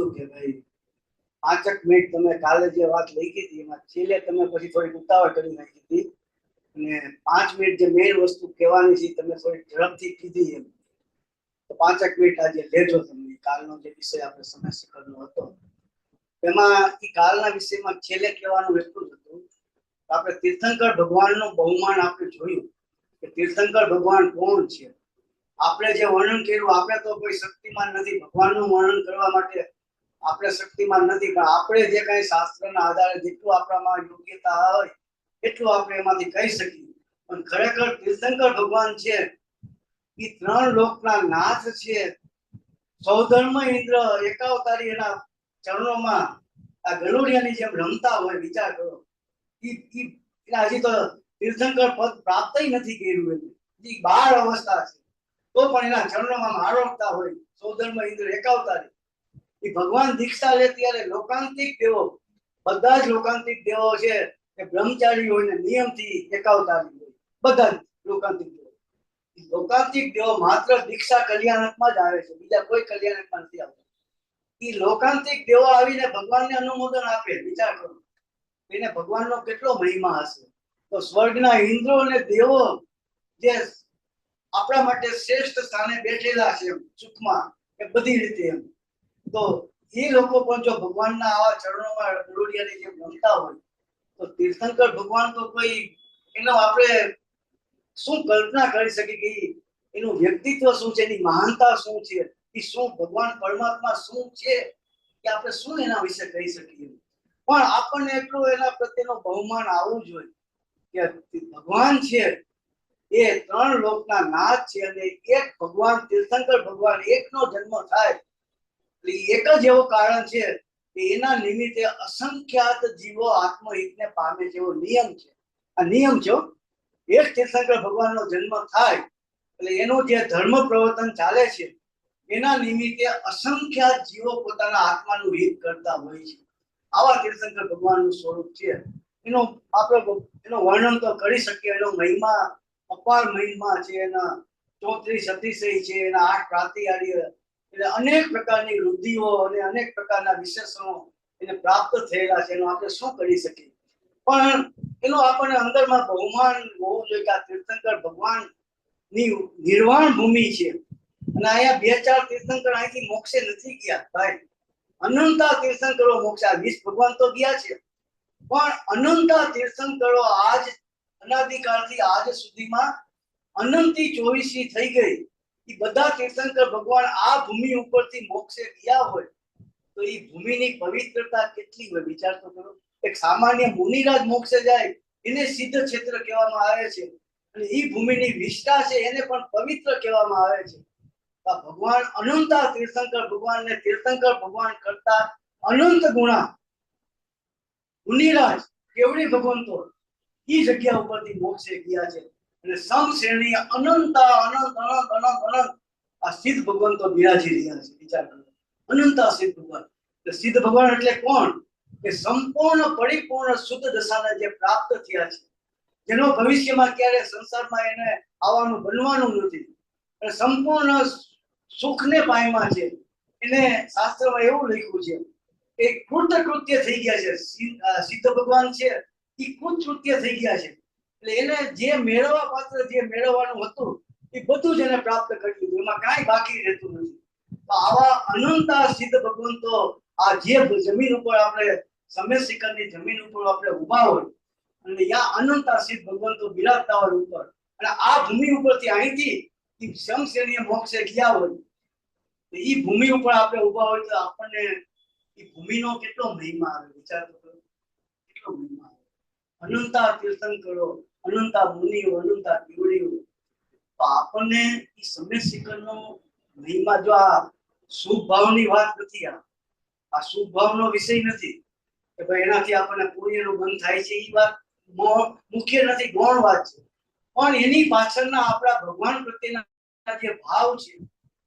કીધું કે ભાઈ 5 મિનિટ તમે કાલે જે વાત લખી હતી એમાં છેલ્લે તમે પછી થોડી ઉતાવળ કરી નાખી હતી અને 5 મિનિટ જે મેઇન વસ્તુ કહેવાની છે તમે થોડી ઝડપથી કીધી એમ. તો 5 મિનિટ આજે લેજો તમે. કાલનો જે વિષય આપણે સમય શિખરનો હતો એમાં એ કાલના વિષયમાં છેલ્લે કહેવાનું એટલું જ હતું. આપણે તીર્થંકર ભગવાનનું બહુમાન આપણે જોયું કે તીર્થંકર ભગવાન કોણ છે. આપણે જે વર્ણન કર્યું, આપણે તો કોઈ શક્તિમાન નથી. ભગવાનનું વર્ણન કરવા માટે આપણે શક્તિમાન નથી, પણ આપણે જે કઈ શાસ્ત્રના આધારે જેટલું આપણામાં યોગ્યતા હોય એટલું આપણે એમાંથી કહી શકીએ. પણ ખરેખર તીર્થંકર ભગવાન છે એ 3 લોકના નાથ છે. સૌધર્મ ઇન્દ્ર એકાવતારી એના ચરણોમાં આ ગરુડિયાની જેમ રમતા હોય. વિચાર કરો, હજી તો તીર્થંકર પદ પ્રાપ્ત નથી કર્યું. એ બાળ અવસ્થા છે તો પણ એના ચરણોમાં આરોગતા હોય. સૌધર્મ ઇન્દ્ર એકાવતારી એ ભગવાન દીક્ષા લે ત્યારે લોકાંતિક દેવો, બધા જ લોકાંતિક દેવો છે કે બ્રહ્મચારી હોય ને નિયમથી એકાવતારી હોય. બધા જ લોકાંતિક દેવો. લોકાંતિક દેવો માત્ર દીક્ષા કલ્યાણકમાં જ આવે છે, બીજા કોઈ કલ્યાણકમાં નથી આવતા. એ લોકાંતિક દેવો આવીને ભગવાનને અનુમોદન આપે. વિચાર કરો એને ભગવાનનો કેટલો મહિમા હશે. તો સ્વર્ગના ઇન્દ્રો અને દેવો જે આપણા માટે શ્રેષ્ઠ સ્થાને બેઠેલા છે સુખમાં કે બધી રીતે એમ, તો એ લોકો પણ જો ભગવાનના આવા ચરણોમાં ગરુડિયાની જેમ રમતા હોય તો તીર્થંકર ભગવાન તો કોઈ એનો આપણે શું કલ્પના કરી શકીએ કે એનું વ્યક્તિત્વ શું છે, એની મહાનતા શું છે, એ શું ભગવાન પરમાત્મા શું છે કે આપણે શું એના વિશે કહી શકીએ. પણ આપણને એટલું એના પ્રત્યેનો બહુમાન આવવું જોઈએ કે ભગવાન છે એ 3 લોકના નાથ છે અને એક ભગવાન તીર્થંકર ભગવાન એકનો જન્મ થાય એક જ એવું કારણ છે કે એના નિમિત્તે અસંખ્યાત જીવો આત્મહિતને પામે છે. એવો નિયમ છે. આ નિયમ છે. એક તીર્થંકર ભગવાનનો જન્મ થાય એટલે એનું જે ધર્મ પ્રવર્તન ચાલે છે એના નિમિત્તે અસંખ્યાત જીવો પોતાના આત્માનું હિત કરતા હોય છે. આવા તીર્થંકર ભગવાનનું સ્વરૂપ છે. એનો આપણે એનું વર્ણન તો કરી શકીએ. એનો મહિમા અપાર મહિમા છે. એના 34 અતિશય છે, એના 8 પ્રાતિહાર્ય, એટલે અનેક પ્રકારની વૃદ્ધિઓ અને અનેક પ્રકારના વિશેષણો એને પ્રાપ્ત થયેલા છે. એનું આપણે શું કરી શકીએ. પણ એનો આપણને અંદરમાં બહુમાન હોવું જોઈએ કે આ તીર્થંકર ભગવાન ની નિર્વાણ ભૂમિ છે. અને અહીંયા 2-4 તીર્થંકર અહીંથી મોક્ષે નથી ગયા ભાઈ. અનંતા તીર્થંકરો મોક્ષ, 20 ભગવાન તો ગયા છે પણ અનંતા તીર્થંકરો આજ અનાદિકાળથી આજ સુધીમાં અનંતી 24 થઈ ગઈ. એ બધા તીર્થંકર ભગવાન આ ભૂમિ ઉપરથી મોક્ષે ગયા હોય તો એ ભૂમિની પવિત્રતા કેટલી હોય વિચાર તો કરો. એક સામાન્ય મુનિરાજ મોક્ષે જાય એને સિદ્ધ ક્ષેત્ર કહેવામાં આવે છે અને એ ભૂમિની વિષ્ઠા છે એને પણ પવિત્ર કહેવામાં આવે છે. ભગવાન અનંતા તીર્થંકર ભગવાનને તીર્થંકર ભગવાન કરતા અનંત ગુણા મુનિરાજ કેવડી ભગવંતો એ જગ્યા ઉપરથી મોક્ષે ગયા છે. અને સમ શ્રેણી અનંતા અનંત અનંત અનંત અનંત આ સિદ્ધ ભગવંતો બિરાજી રહ્યા છે. વિચાર કરો, અનંતા સિદ્ધ ભગવાન. સિદ્ધ ભગવાન એટલે કોણ? કે સંપૂર્ણ પરિપૂર્ણ શુદ્ધ દશાને જે પ્રાપ્ત થયા છે, જેનો ભવિષ્યમાં ક્યારે સંસારમાં એને આવવાનું બનવાનું નથી અને સંપૂર્ણ સુખને પામ્યા છે. એને શાસ્ત્રમાં એવું લખ્યું છે કે કૃત્ય થઈ ગયા છે. સિદ્ધ ભગવાન છે એ કૃત્ય થઈ ગયા છે. એટલે એને જે મેળવવા પાત્ર જે મેળવવાનું હતું એ બધું જ એને પ્રાપ્ત કરી લીધું. એમાં કાંઈ બાકી રહેતું નથી. તો આવા અનંતા સિદ્ધ ભગવંતો આ જે જમીન ઉપર આપણે સમય શિખરની જમીન ઉપર આપણે ઉભા હોય અને ત્યાં અનંતા સિદ્ધ ભગવંતો બિરાજતા હોય ઉપર અને આ ભૂમિ ઉપરથી અહીંથી શમશ્રેણીય મોક્ષે ગયા હોય તો એ ભૂમિ ઉપર આપણે ઉભા હોય તો આપણને એ ભૂમિનો કેટલો મહિમા આવે. વિચાર તો કરો કેટલો મહિમા આવે. અનંતા તીર્થંકરો, અનંતા મુનિઓ, અનંતા કેવડીઓ. તો આપણને એ સમય શિખરનો મહિમા, જો આ શુભ ભાવની વાત નથી, આ શુભ ભાવનો વિષય નથી કે ભાઈ એનાથી આપણને પુણ્યનું બંધ થાય છે, એ વાત મુખ્ય નથી, ગૌણ વાત છે. પણ એની પાછળના આપણા ભગવાન પ્રત્યેના જે ભાવ છે,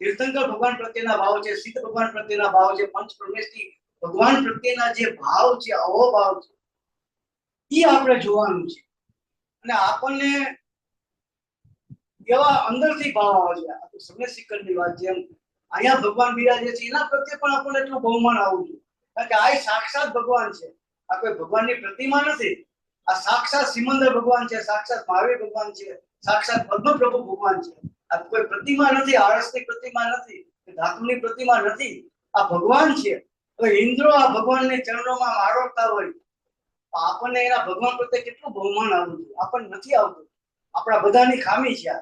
તીર્થંકર ભગવાન પ્રત્યેના ભાવ છે, સિદ્ધ ભગવાન પ્રત્યેના ભાવ છે, પંચ પરમેશ્વરી ભગવાન પ્રત્યેના જે ભાવ છે, અહોભાવ છે, એ આપણે જોવાનું છે. અને આપણને એવા અંદરથી ભાવ આવે છે. આ તો સમય શિખરની વાત જેમ અહીંયા ભગવાન બિરાજે છે એના પ્રત્યે પણ આપણને એટલું બહુમાન આવવું જોઈએ, કારણ કે આ સાક્ષાત ભગવાન છે, આ કોઈ ભગવાનની પ્રતિમા નથી, આ સાક્ષાત સિમંદર ભગવાન છે, સાક્ષાત મહાવીર ભગવાન છે, સાક્ષાત પદ્મ પ્રભુ ભગવાન છે. આ કોઈ પ્રતિમા નથી, આળસની પ્રતિમા નથી, ધાતુની પ્રતિમા નથી, આ ભગવાન છે. તો ઇન્દ્રો આ ભગવાનને ચરણોમાં આરોગતા હોય, આપણને એના ભગવાન પ્રત્યે કેટલું બહુમાન આવવું જોઈએ, આપણને નથી આવતું. આપણા બધાની ખામી છે.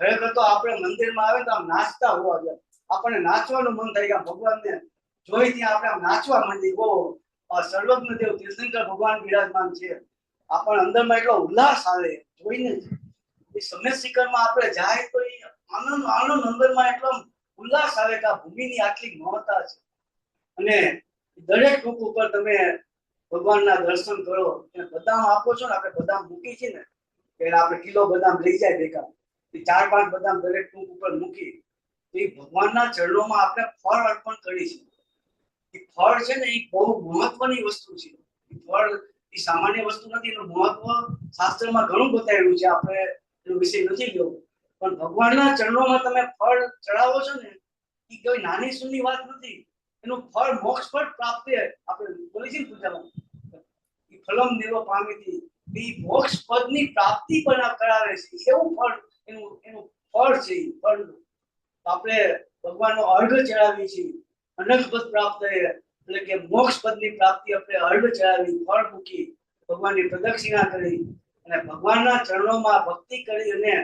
ખરેખર તો આપણે મંદિરમાં આવે તો આમ નાચતા હોવા જોઈએ, આપણને નાચવાનું મન થાય કે ભગવાનને જોઈ ત્યાં આપણે આમ નાચવા માંડીએ. ઓ સર્વજ્ઞ દેવ તીર્થંકર ભગવાન બિરાજમાન છે, આપણને અંદરમાં એટલો ઉલ્લાસ આવે જોઈને. એ સમય શિખરમાં આપણે જાય તો એ આનંદ આનંદ અંદરમાં એટલો ઉલ્લાસ આવે કે આ ભૂમિની આટલી મહત્તા છે. અને દરેક ટૂંક ઉપર તમે ભગવાનના દર્શન કરો અને બદામ આપો છો ને, આપણે બદામ મૂકી છે ને કે આપણે કિલો બદામ લઈ જાય ભેગા, 4-5 બદામ દરેક ટૂંક ઉપર મૂકી, એ ભગવાનના ચરણોમાં આપણે ફળ અર્પણ કરી છે. એ ફળ છે ને એ બહુ મહત્વની વસ્તુ છે. એ ફળ એ સામાન્ય વસ્તુ નથી, એનું મહત્વ શાસ્ત્રમાં ઘણું બતાવેલું છે, આપણે એનો વિષય નથી લેવો. પણ ભગવાનના ચરણોમાં તમે ફળ ચડાવો છો ને, એ કોઈ નાની સૂની વાત નથી. એનું ફળ મોક્ષ ફળ પ્રાપ્તિ આપણે બોલી છે પૂજામાં, એ ફલમ દેવો પામીથી, એ મોક્ષ પદની પ્રાપ્તિ પણ કરાવે છે. એવું ફળ એનું ફળ છે. એ ફળ આપણે ભગવાનનો અર્ઘ ચડાવીએ છીએ, અનંત પદ પ્રાપ્ત એટલે કે મોક્ષ પદની પ્રાપ્તિ આપણે અર્ઘ ચડાવી, ફળ મૂકી, ભગવાનની પ્રદક્ષિણા કરી અને ભગવાનના ચરણોમાં ભક્તિ કરી, અને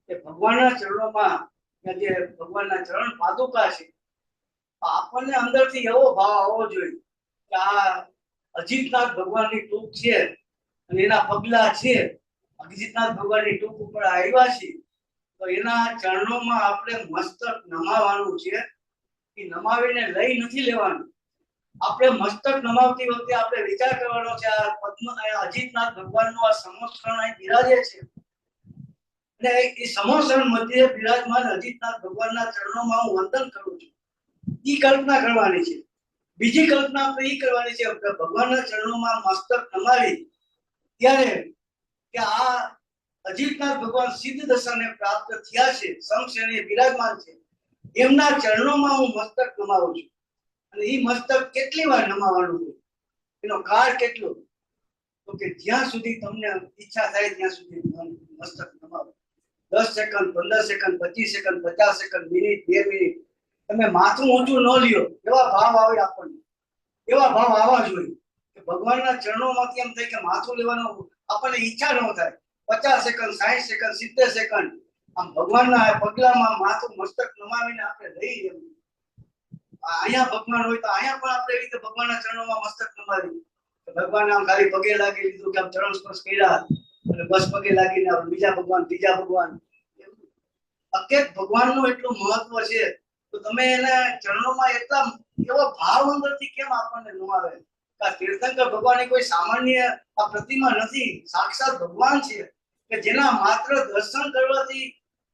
એ ભગવાનના ચરણોમાં જે ભગવાનના ચરણ પાદુકા છે, આપણને અંદરથી એવો ભાવ આવવો જોઈએ કે આ અજીતનાથ ભગવાનની ટૂંક છે અને એના પગલા છે, અજીતનાથ ભગવાનની ટૂંક ઉપર આવ્યા છે, તો એના ચરણોમાં આપણે મસ્તક નમાવાનું છે. એ નમાવીને લઈ નથી લેવાનું. આપણે મસ્તક નમાવતી વખતે આપણે વિચાર કરવાનો છે આ પદ્મ અજીતનાથ ભગવાનનો આ સમોસરણ અહીં બિરાજે છે, અને એ સમોસરણ મધ્યે બિરાજમાન અજીતનાથ ભગવાનના ચરણોમાં હું વંદન કરું છું. ઈ કલ્પના કરવાની છે. બીજી કલ્પના આપણે ઈ કરવાની છે કે ભગવાનના ચરણોમાં મસ્તક નમાવી ત્યારે કે આ અજીતનાથ ભગવાન સિદ્ધ દશાને પ્રાપ્ત થયા છે, સમક્ષણે બિરાજમાન છે, એમના ચરણોમાં હું મસ્તક નમાવું છું. અને ઈ મસ્તક કેટલી વાર નમાવાનું છે, એનો કાળ કેટલો, તો કે જ્યાં સુધી તમને ઈચ્છા થાય ત્યાં સુધી મસ્તક નમાવો. 10 second, 15 second, 25 second, 50 second, minute, 2 minute, તમે માથું ઊંચું ન લ્યો, એવા ભાવ આવે આપણને, એવા ભાવ આવવા જોઈએ કે ભગવાનના ચરણોમાંથી એમ થાય કે માથું લેવાનો આપણને ઈચ્છા ન થાય. 50 સેકન્ડ, 60 સેકન્ડ, 70 સેકન્ડ આમ ભગવાનના પગલામાં માથું મસ્તક નમાવીને આપણે રહી જવું. અહીંયા ભગવાન હોય તો અહીંયા પણ આપણે એવી રીતે ભગવાનના ચરણોમાં મસ્તક નમાવી, ભગવાન આમ ખાલી પગે લાગી લીધું કે આમ ચરણ સ્પર્શ કર્યા અને બસ પગે લાગીને બીજા ભગવાન અકેત ભગવાનનું એટલું મહત્વ છે, તો તમે એના ચરણોમાં એટલા એવો ભાવ અંદરથી કેમ આપણને ન આવે? આ તીર્થંકર ભગવાનની કોઈ સામાન્ય આ પ્રતિમા નથી, સાક્ષાત ભગવાન છે કે જેના માત્ર દર્શન કરવાથી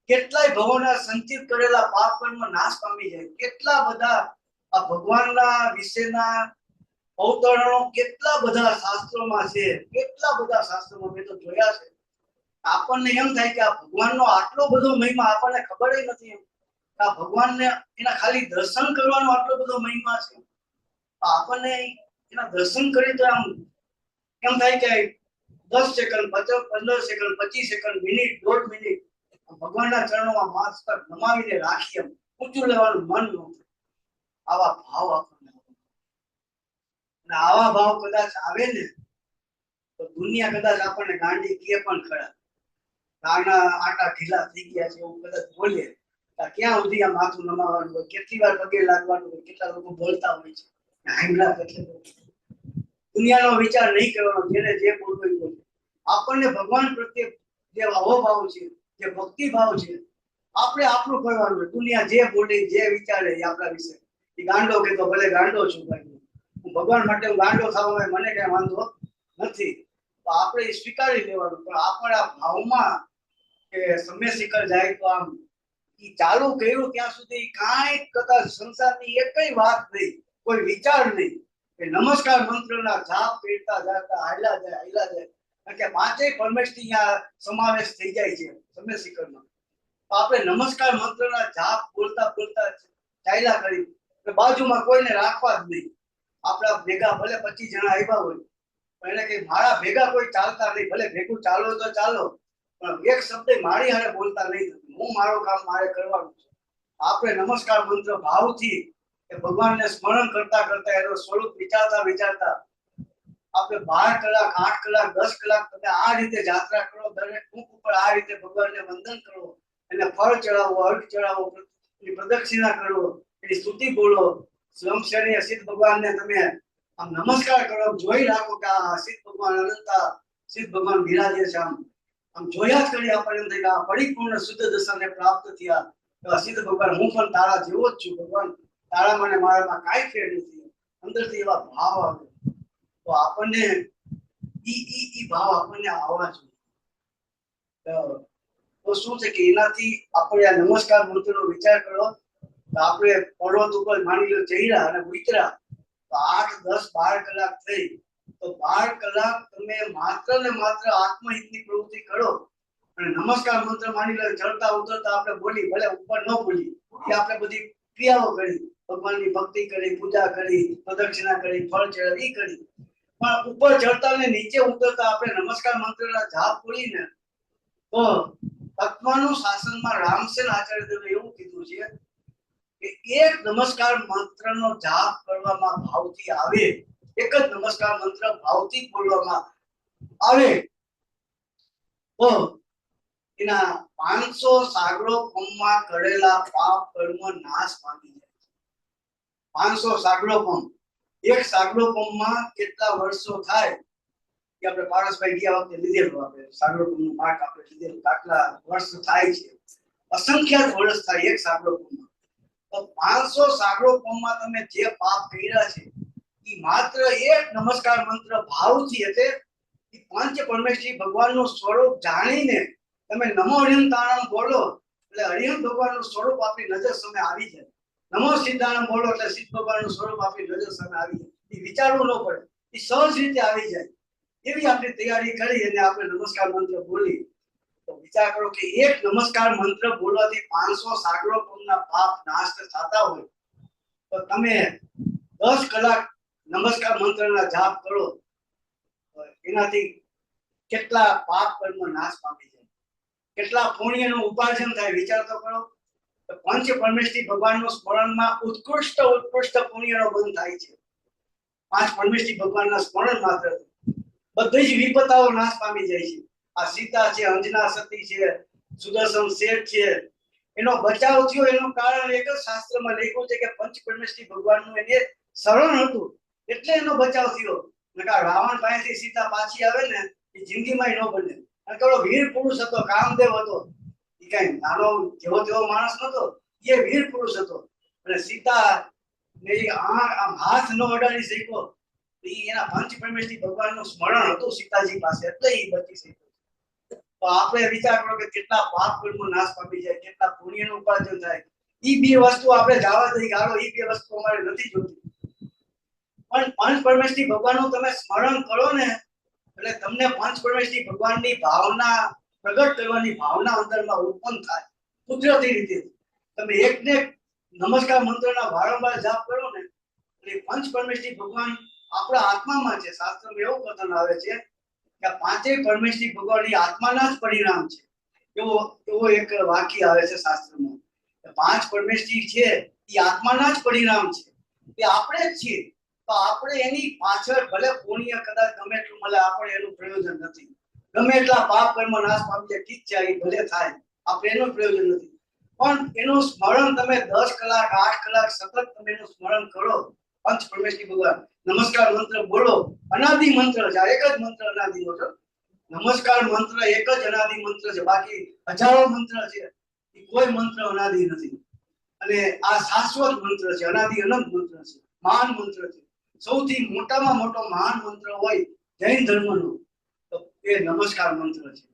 કેટલાય ભવોના સંચિત કરેલા પાપ કર્મ નાશ પામી જાય. કેટલા બધા આ ભગવાનના વિશેના અવતરણો કેટલા બધા શાસ્ત્રોમાં છે, કેટલા બધા શાસ્ત્રોમાં મેં તો જોયા છે. આપણને એમ થાય કે આ ભગવાનનો આટલો બધો મહિમા આપણને ખબર નથી. આ ભગવાનને એના ખાલી દર્શન કરવાનો આટલો બધો મહિમા છે. આપણને એના દર્શન કરી તો આમ એમ થાય કે 10 second, 15 second, 25 second, minute, 1.5 minute ભગવાનના ચરણોમાં મસ્તક નમાવીને રાખી એમ ઊંચું લેવાનું મન ન થાય. આવા ભાવ આપણને, અને આવા ભાવ કદાચ આવે ને તો દુનિયા કદાચ આપણને ગાંડી કે પણ ખરા. આટા ઢીલા થઈ ગયા છે એવું કદાચ બોલીએ, ક્યાં સુધી આ માથું નમાવાનું હોય, કેટલી વાર પગે લાગવાનું હોય, કેટલા લોકો બોલતા હોય છે. દુનિયાનો વિચાર નહીં કરવાનો, જેને જે બોલવું હોય. આપણને ભગવાન પ્રત્યે જે અહોભાવ છે, જે ભક્તિ ભાવ છે, આપણે આપણું કરવાનું હોય. દુનિયા જે બોલે, જે વિચારે એ આપણા વિશે. એ ગાંડો કે તો ભલે ગાંડો છું ભાઈ, હું ભગવાન માટે હું ગાંડો થવામાં મને કઈ વાંધો નથી, તો આપણે સ્વીકારી લેવાનું. પણ આપણા ભાવમાં કે સમય શિખર જાય તો આમ ઈ ચાલુ કર્યું ત્યાં સુધી કાંઈ કદાચ સંસારની એકય વાત નહીં, કોઈ વિચાર નહીં, કે નમસ્કાર મંત્રના જાપ કરતા જતા હાલ્યા જાય. કારણ કે 5 પરમેશથી અહીંયા સમાવેશ થઈ જાય છે સમય શિખરમાં. તો આપણે નમસ્કાર મંત્રના જાપ બોલતા ચાલ્યા કરી, બાજુમાં કોઈને રાખવા જ નહીં. આપણા ભેગા ભલે 25 જણા આવ્યા હોય, પણ એને કઈ મારા ભેગા કોઈ ચાલતા નહીં. ભલે ભેગું ચાલો તો ચાલો, પણ એક શબ્દ મારી હારે બોલતા નહીં. હું મારું કામ મારે કરવાનું છે. આપણે નમસ્કાર મંત્ર ભાવથી કે ભગવાનને સ્મરણ કરતા કરતા એનો સ્વરૂપ વિચારતા વિચારતા આપણે 12 કલાક 8 કલાક 10 કલાક તમે આ રીતે યાત્રા કરો, દરેક મુખ ઉપર આ રીતે ભગવાનને વંદન કરો, એને ફળ ચડાવો, અર્ઘ ચડાવો, પ્રદક્ષિણા કરો, એની સ્તુતિ બોલો, સ્વયંશરીય સિદ્ધ ભગવાનને તમે આમ નમસ્કાર કરો, જોઈ રાખો કે આ સિદ્ધ ભગવાન અનંતા સિદ્ધ ભગવાન બિરાજે છે. આમ જોયા જ કરી આપણને એમ થાય કે આ પરિપૂર્ણ શુદ્ધ દશાને પ્રાપ્ત થયા સિદ્ધ ભગવાન. હું પણ તારા જેવો જ છું ભગવાન, તારા મને મારામાં કાંઈ ફેર નથી. અંદરથી એવા ભાવ આવે તો આપણને ઈ ભાવ આપણને આવવા જોઈએ. તો શું છે કે એનાથી આપણે આ નમસ્કાર મંત્રનો વિચાર કરો. આપણે પર્વત ઉપર માની લો ચડ્યા અને ઉતર્યા તો 8 10 12 કલાક થઈ, તો 12 કલાક તમે માત્ર ને માત્ર આત્મહિતની પ્રવૃત્તિ કરો. અને નમસ્કાર મંત્ર માની લો ચડતા ઉતરતા આપણે બોલી, ભલે ઉપર ન બોલી, એ આપણે બધી ક્રિયાઓ કરી, ભગવાનની ભક્તિ કરી, પૂજા કરી, પ્રદક્ષિણા કરી, ફળ ચડાવી કરી. પણ ઉપર ચડતા ને નીચે ઉતરતા આપણે નમસ્કાર મંત્રના જાપ બોલીને તો તત્વનું શાસનમાં રામસેન આચાર્યદેવે એવું કીધું છે કે એક નમસ્કાર મંત્રનો જાપ કરવામાં ભાવથી આવે, એક જ નમસ્કાર મંત્ર ભાવથી બોલવામાં આવે તો એના 500 સાગરો પમમાં કરેલા પાપ કર્મ નાશ પામી જાય. 500 સાગરો પમ, એક સાગરો પમમાં કેટલા વર્ષો થાય કે આપણે પારસભાઈ ગયા વખતે લીધેલું, આપણે સાગરો પમનું પાઠ આપણે લીધેલું, આટલા વર્ષ થાય છે, અસંખ્યાત વર્ષ થાય એક સાગરો પમમાં. તો 500 સાગરો પમમાં તમે જે પાપ કર્યા છે એ માત્ર એક નમસ્કાર મંત્ર ભાવથી, એટલે પંચ પરમેશ્વરી ભગવાનનું સ્વરૂપ જાણીને તમે નમો હરિયંતાણમ બોલો એટલે હરિયમ ભગવાનનું સ્વરૂપ આપણી નજર સામે આવી જાય. નમો સિદ્ધાણમ બોલો એટલે સિદ્ધ ભગવાનનું સ્વરૂપ આપણી નજર સામે આવી જાય. એ વિચારવું ન પડે, એ સહજ રીતે આવી જાય. એવી આપણી તૈયારી કરી અને આપણે નમસ્કાર મંત્ર બોલી તો વિચાર કરો કે એક નમસ્કાર મંત્ર બોલવાથી 500 સાગરો પમના પાપ નાશ થતા હોય તો તમે 10 કલાક નમસ્કાર મંત્રના જાપ કરો, એનાથી કેટલા પાપ કર્મ નાશ પામી જાય, કેટલા પુણ્યનું ઉપાર્જન થાય. વિચાર તો કરો. પંચ પરમેશ્વરી ભગવાનનું સ્મરણમાં ઉત્કૃષ્ટ પુણ્યનો બંધ થાય છે. 5 પરમેશ્વરી ભગવાનના સ્મરણ માત્ર બધી જ વિપદાઓ નાશ પામી જાય છે. આ સીતા છે, અંજના સતી છે, સુદર્શન શેઠ છે, એનો બચાવ થયો એનું કારણ એક જ શાસ્ત્રમાં લખ્યું છે કે પંચ પરમેશ્વરી ભગવાનનું એને શરણ હતું એટલે એનો બચાવ થયો. નકા રાવણ પાસેથી સીતા પાછી આવે ને એ જિંદગીમાં ન બને. અને કેવડો વીર પુરુષ હતો, કામદેવ હતો, એ કઈ નાનો જેવો તેવો માણસ નતો, એ વીર પુરુષ હતો. અને સીતા ને આમ હાથ ન અડાડી શક્યો, એના પંચ પરમેશ્વરી ભગવાનનું સ્મરણ હતું સીતાજી પાસે, એટલે એ બચી શક્યો. તો આપણે વિચાર કરો કે કેટલા પાપ કર્મો નાશ પામી જાય, કેટલા પુણ્યનું ઉપાર્જન થાય. ઈ બે વસ્તુ આપણે જવા દઈ ગાળો, ઈ બે વસ્તુ અમારે નથી જોતી. પણ પંચ પરમેશ્વરી ભગવાનનું તમે સ્મરણ કરો ને એટલે તમને પંચ પરમેશ્વરી ભગવાનની ભાવના પ્રગટ કરવાની ભાવના અંદરમાં ઉત્પન્ન થાય કુદરતી રીતે. તમે એકને નમસ્કાર મંત્રના વારંવાર જાપ કરો ને એટલે પંચ પરમેશ્વરી ભગવાન આપણા આત્મામાં છે. શાસ્ત્રમાં એવું કથન આવે છે કે પાંચેય પરમેશ્વરી ભગવાન એ આત્માના જ પરિણામ છે. એવો એક વાક્ય આવે છે શાસ્ત્રમાં. 5 પરમેશ્વરી છે એ આત્માના જ પરિણામ છે, એ આપણે જ છીએ. તો આપણે એની પાછળ ભલે પુણ્ય કદાચ ગમે એટલું મળે, આપણે એનું પ્રયોજન નથી. ગમે એટલા પાપ કર્મ નાશ પામી જાય, ઠીક છે, એ ભલે થાય, આપણે એનું પ્રયોજન નથી. પણ એનું સ્મરણ તમે 10 કલાક 8 કલાક સતત તમે એનું સ્મરણ કરો. પંચ પરમેશ્વરી ભગવાન નમસ્કાર મંત્ર બોલો, અનાદિ મંત્ર છે, એક જ મંત્ર અનાદિનો છે. નમસ્કાર મંત્ર એક જ અનાદિ મંત્ર છે, બાકી હજારો મંત્ર છે, એ કોઈ મંત્ર અનાદિ નથી. અને આ શાશ્વત મંત્ર છે, અનાદિ અનંત મંત્ર છે, મહાન મંત્ર છે. સૌથી મોટામાં મોટો મહાન મંત્ર હોય જૈન ધર્મનો તો એ નમસ્કાર મંત્ર છે.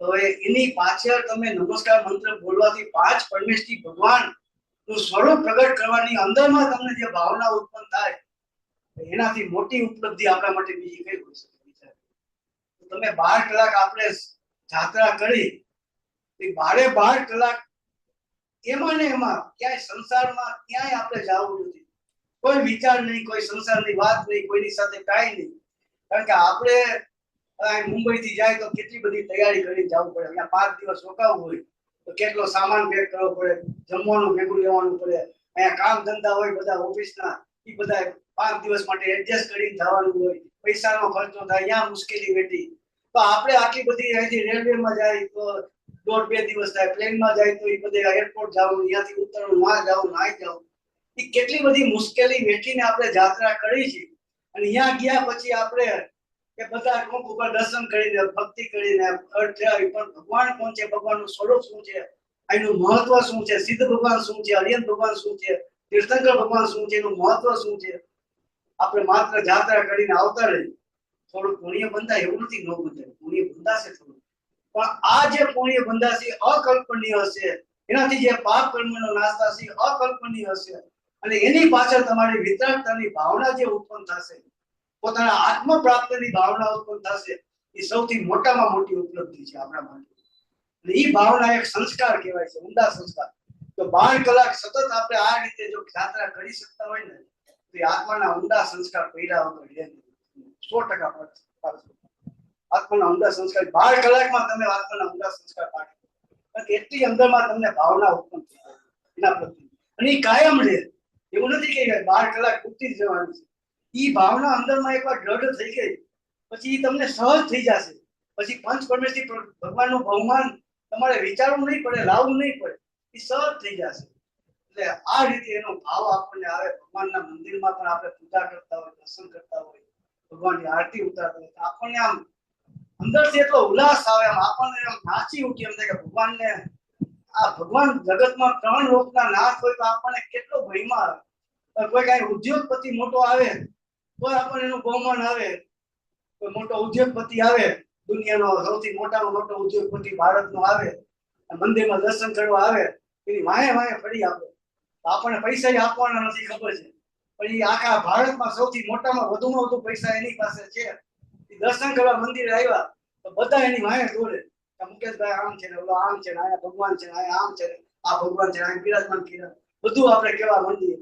તો એની પાછળ તમે નમસ્કાર મંત્ર બોલવાથી 5 પરમેશ્વરી ભગવાન નું સ્વરૂપ પ્રગટ કરવાની અંદરમાં તમને જે ભાવના ઉત્પન્ન થાય એનાથી મોટી ઉપલબ્ધિ આપણા માટે બીજી કઈ હોઈ શકે. તમે 12 કલાક આપણે યાત્રા કરી, 12 કલાક એમાં ને એમાં ક્યાંય સંસારમાં ક્યાંય આપણે જવું નથી, કોઈ વિચાર નહીં, કોઈ સંસારની વાત નહીં, કોઈની સાથે કાંઈ નહીં. કારણ કે આપણે મુંબઈ થી જાય તો કેટલી બધી તૈયારી કરીને જવું પડે, અહીંયા 5 દિવસ રોકાવું હોય તો કેટલો સામાન પેક કરવો પડે, જમવાનું ભેગું લેવાનું પડે, અહીંયા કામ ધંધા હોય બધા ઓફિસના, એ બધા 5 દિવસ માટે એડજસ્ટ કરીને જવાનું હોય, પૈસાનો ખર્ચો થાય, અહીંયા મુશ્કેલી વેઠી. તો આપણે આટલી બધી અહીંથી રેલવેમાં જાય તો 1.5-2 દિવસ થાય, પ્લેનમાં જાય તો એ બધે એરપોર્ટ જવું, અહીંયાથી ઉતરવું, ના જવું, નાઈ જવું, એ કેટલી બધી મુશ્કેલી વેઠીને આપણે યાત્રા કરી છે. અને અહીંયા ગયા પછી આપણે કે બધા ટોક ઉપર દર્શન કરીને ભક્તિ કરીને અર્થ આવી, પણ ભગવાન કોણ છે, ભગવાનનું સ્વરૂપ શું છે, એનું મહત્વ શું છે, સિદ્ધ ભગવાન શું છે, અરિયંત ભગવાન શું છે, તીર્થંકર ભગવાન શું છે, એનું મહત્વ શું છે, આપણે માત્ર યાત્રા કરીને આવતા રહી. થોડું પુણ્ય બંધાય એવું નથી, ન બંધાય, પુણ્ય બંધાશે થોડું, પણ આ જે પુણ્ય બંધાશે અકલ્પનીય હશે, એનાથી જે પાપ કર્મનો નાશ થશે અકલ્પનીય હશે. અને એની પાછળ તમારી વિતરાગતાની ભાવના જે ઉત્પન્ન થશે, પોતાના આત્મ પ્રાપ્તિની ભાવના ઉત્પન્ન થશે, એ સૌથી મોટામાં મોટી ઉપલબ્ધિ છે આપણા માટે. અને એ ભાવના એક સંસ્કાર કહેવાય છે, ઊંડા સંસ્કાર. તો 12 કલાક સતત આપણે આ રીતે જો યાત્રા કરી શકતા હોય ને, તો એ આત્માના ઊંડા સંસ્કાર પહેલા વગર 100% પડશે. આત્માના ઊંડા સંસ્કાર 12 કલાકમાં તમે આત્માના ઊંડા સંસ્કાર પાડો, કારણ કે એટલી અંદરમાં તમને ભાવના ઉત્પન્ન થાય એના પ્રત્યે, અને એ કાયમ રહે. એવું નથી કે 12 કલાક પૂરતી જ જવાની છે. એ ભાવના અંદરમાં એકવાર દ્રઢ થઈ ગઈ પછી તમને સહજ થઈ જશે. પછી પંચ પરમેશ્વરી ભગવાનનું બહુમાન તમારે વિચારવું નહીં પડે, લાવવું નહીં પડે, એ સહજ થઈ જશે. એટલે આ રીતે એનો ભાવ આપણને આવે. ભગવાનના મંદિરમાં પણ આપણે પૂજા કરતા હોય, દર્શન કરતા હોય, ભગવાનની આરતી ઉતારતા હોય, આપણને આમ અંદરથી એટલો ઉલ્લાસ આવે, આમ આપણને આમ નાચી ઉઠી, એમ થાય કે ભગવાનને આ ભગવાન જગતમાં 3 લોકના નાથ હોય તો આપણને કેટલો ભયમાં આવે. કોઈ કઈ ઉદ્યોગપતિ મોટો આવે તો આપણને એનું બહુમાન આવે, કોઈ મોટો ઉદ્યોગપતિ આવે, દુનિયાનો સૌથી મોટામાં મોટો ઉદ્યોગપતિ ભારતનો આવે, મંદિરમાં દર્શન કરવા આવે, એની વાહે વાહે ફરી આપે, આપણને પૈસા આપવાના નથી ખબર છે, પણ એ આખા ભારતમાં સૌથી મોટામાં વધુમાં વધુ પૈસા એની પાસે છે. દર્શન કરવા મંદિરે આવ્યા તો બધા એની વાહે દોડે, મુકેશભાઈ આમ છે ને ઓલો આમ છે ને, અહીંયા ભગવાન છે ને, અહીંયા આમ છે ને, આ ભગવાન છે, અહીંયા બિરાજમાન કર્યા, બધું આપણે કેવા મંદિર,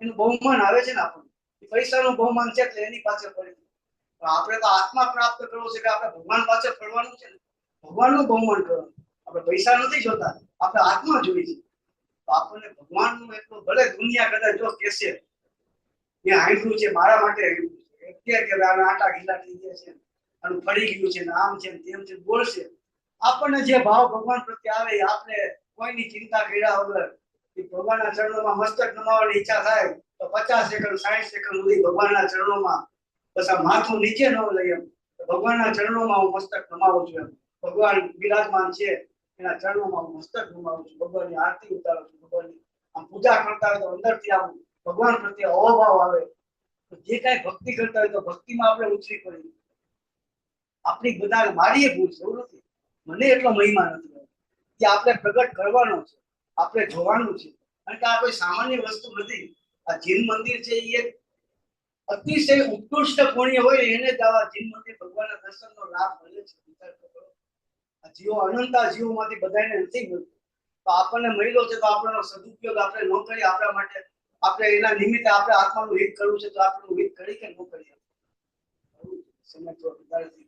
એનું બહુમાન આવે છે ને. આપણને પૈસાનું બહુમાન છે એટલે એની પાછળ પડી, પણ આપણે તો આત્મા પ્રાપ્ત કરવો છે કે આપણે ભગવાન પાછળ પડવાનું છે ને, ભગવાનનું બહુમાન કરવાનું. આપણે પૈસા નથી જોતા, આપણે આત્મા જોઈએ છે. તો આપણને ભગવાનનું એટલું, ભલે દુનિયા કદાચ જો કહેશે કે આંધળું છે મારા માટે કે આટા ગીલા થઈ ગયા છે, આનું ફરી ગયું છે ને, આમ છે ને તેમ છે બોલશે, આપણને જે ભાવ ભગવાન પ્રત્યે આવે એ આપણે કોઈની ચિંતા કર્યા વગર ભગવાનના ચરણોમાં મસ્તક નમાવવાની ઈચ્છા થાય તો 50 સેકન્ડ 60 સેકન્ડ સુધી ભગવાનના ચરણોમાં બસ આ માથું નીચે ન લઈ, એમ ભગવાનના ચરણોમાં હું મસ્તક નમાવું છું, એમ ભગવાન બિરાજમાન છે એના ચરણોમાં હું મસ્તક નમાવું છું, ભગવાનની આરતી ઉતારું છું, ભગવાનની આમ પૂજા કરતા હોય તો અંદરથી આમ ભગવાન પ્રત્યે અહોભાવ આવે. જે કાંઈ ભક્તિ કરતા હોય તો ભક્તિમાં આપણે ઉછરી પડીએ. આપણી બધા મારી ભૂલ છે, એવું નથી, મને એટલો મહિમા નથી કે આપણે પ્રગટ કરવાનો છે, આપણે જોવાનું છે. કારણ કે આ કોઈ સામાન્ય વસ્તુ નથી. આ જીન મંદિર છે એ અતિશય ઉત્કૃષ્ટ પુણ્ય હોય એને જ આવા જીન મંદિર ભગવાનના દર્શનનો લાભ મળે છે. વિચાર કરો, આ જીવો અનંતા જીવોમાંથી બધાને નથી મળતું, તો આપણને મળ્યો છે તો આપણનો સદુપયોગ આપણે ન કરીએ. આપણા માટે આપણે એના નિમિત્તે આપણે આત્માનું હિત કરવું છે તો આપણું હિત કરી કે ન કરીએ. સમય તો વધારે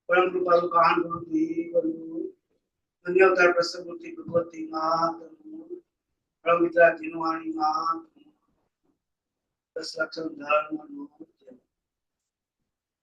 પરમ કૃપાળુ કાન ગુરુદેવનું ધન્ય અવતાર પ્રસન્નમૂર્તિ ભગવતી માતનું પરમ વિતરાગ જીનવાણી માતનું 10 લાખ ધર્મનું